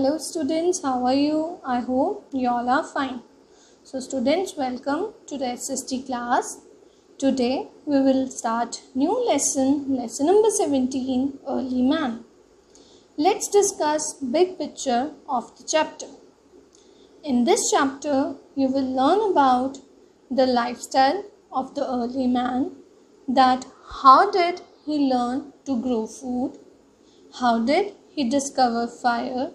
Hello students, how are you? I hope you all are fine. So students, welcome to the SST class. Today we will start new lesson number 17, Early Man. Let's discuss big picture of the chapter. In this chapter, you will learn about the lifestyle of the early man, that how did he learn to grow food, how did he discover fire,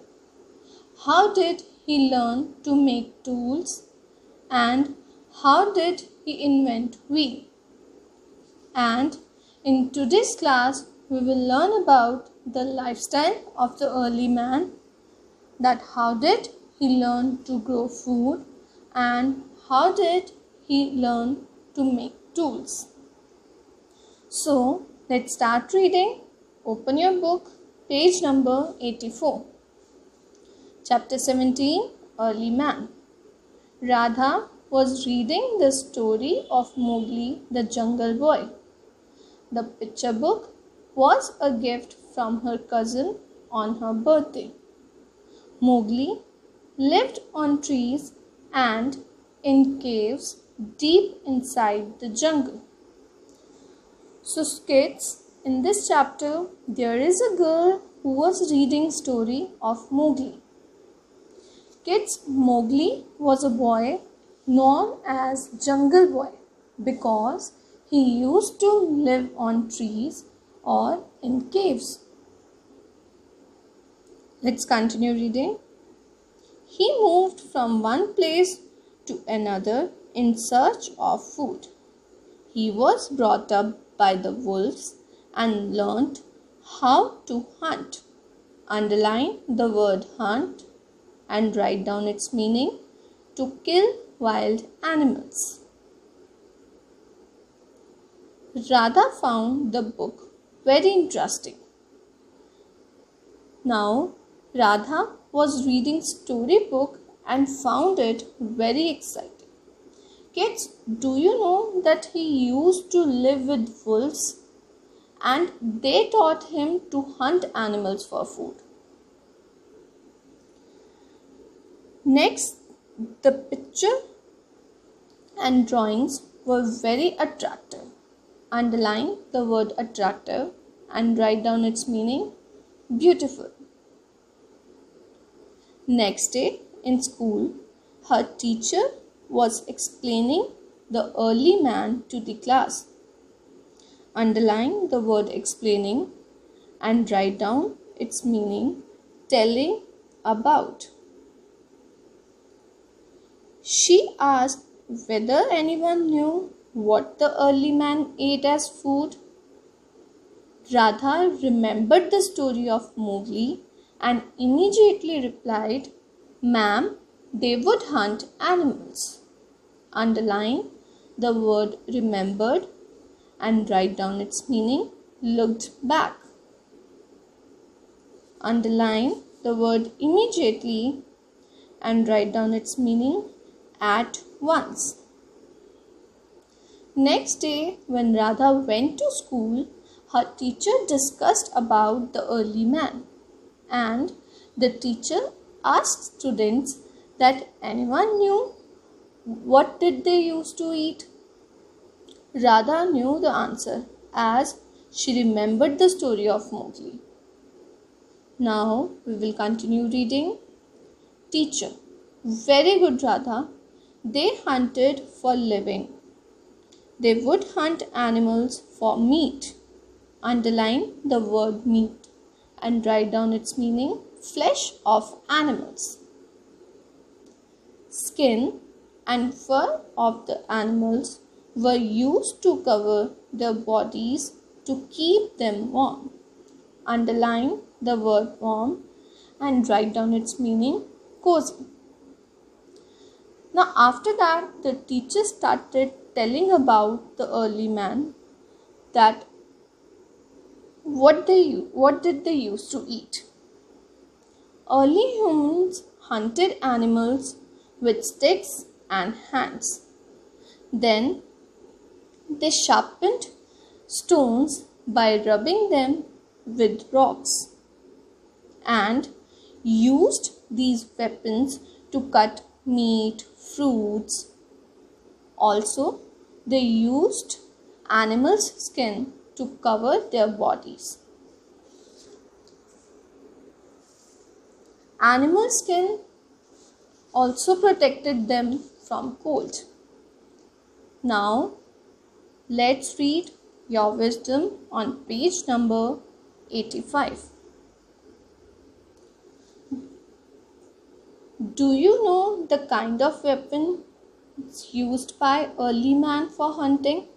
how did he learn to make tools, and how did he invent wheel. And in today's class, we will learn about the lifestyle of the early man, that how did he learn to grow food and how did he learn to make tools. So let's start reading. Open your book, page number 84. Chapter 17, Early Man. Radha was reading the story of Mowgli the Jungle Boy. The picture book was a gift from her cousin on her birthday. Mowgli lived on trees and in caves deep inside the jungle. So kids, in this chapter there is a girl who was reading story of Mowgli. Kids, Mowgli was a boy known as Jungle Boy because he used to live on trees or in caves. Let's continue reading. He moved from one place to another in search of food. He was brought up by the wolves and learnt how to hunt. Underline the word hunt and write down its meaning: to kill wild animals. Radha found the book very interesting. Now, Radha was reading storybook and found it very exciting. Kids, do you know that he used to live with wolves and they taught him to hunt animals for food? Next, the picture and drawings were very attractive. Underline the word attractive and write down its meaning: beautiful. Next day in school, her teacher was explaining the early man to the class. Underline the word explaining and write down its meaning: telling about. She asked whether anyone knew what the early man ate as food. Radha remembered the story of Mowgli and immediately replied, "Ma'am, they would hunt animals." Underline the word remembered and write down its meaning: looked back. Underline the word immediately and write down its meaning: at once. Next day, when Radha went to school, her teacher discussed about the early man, and the teacher asked students that anyone knew what did they used to eat. Radha knew the answer as she remembered the story of Mowgli. Now we will continue reading. Teacher: very good, Radha. They hunted for living. They would hunt animals for meat. Underline the word meat and write down its meaning: flesh of animals. Skin and fur of the animals were used to cover their bodies to keep them warm. Underline the word warm and write down its meaning: cozy. Now after that, the teacher started telling about the early man, that what did they used to eat. Early humans hunted animals with sticks and hands. Then they sharpened stones by rubbing them with rocks and used these weapons to cut meat, fruits. Also, they used animals' skin to cover their bodies. Animal skin also protected them from cold. Now, let's read your wisdom on page number 85. Do you know the kind of weapon used by early man for hunting?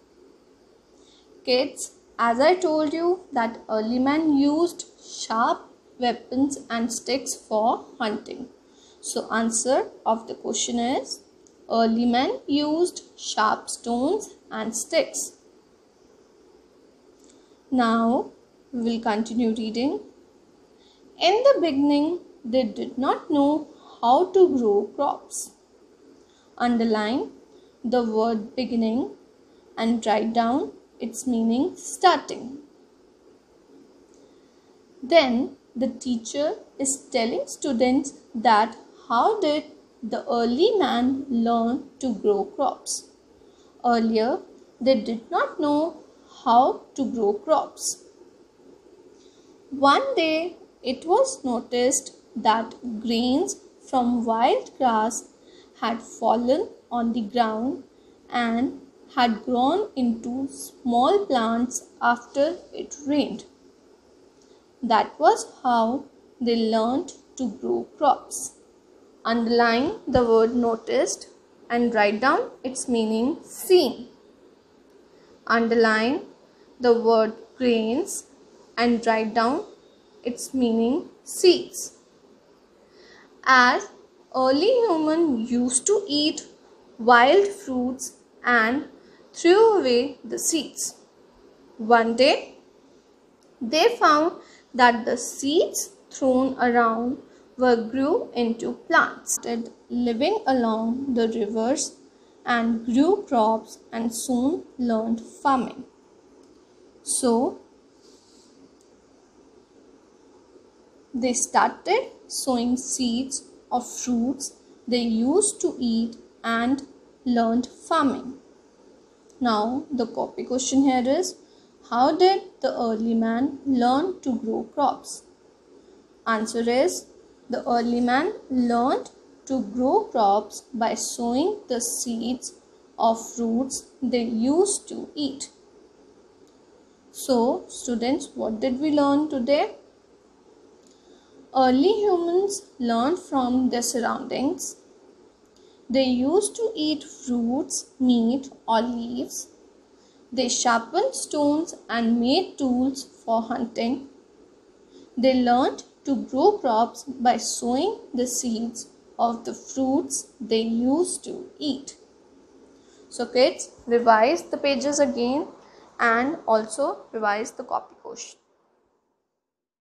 Kids, as I told you that early man used sharp weapons and sticks for hunting. So answer of the question is early man used sharp stones and sticks. Now we will continue reading. In the beginning, they did not know how to grow crops. Underline the word beginning and write down its meaning starting. Then the teacher is telling students that how did the early man learn to grow crops. Earlier, they did not know how to grow crops. One day, it was noticed that grains from wild grass had fallen on the ground and had grown into small plants after it rained. That was how they learned to grow crops. Underline the word noticed and write down its meaning seen. Underline the word grains and write down its meaning seeds. As early humans used to eat wild fruits and threw away the seeds. One day, they found that the seeds thrown around grew into plants, living along the rivers and grew crops and soon learned farming. So, they started sowing seeds of fruits they used to eat and learned farming. Now, the copy question here is, how did the early man learn to grow crops? Answer is, the early man learned to grow crops by sowing the seeds of fruits they used to eat. So, students, what did we learn today? Early humans learned from their surroundings. They used to eat fruits, meat, or leaves. They sharpened stones and made tools for hunting. They learned to grow crops by sowing the seeds of the fruits they used to eat. So kids, revise the pages again and also revise the copy question.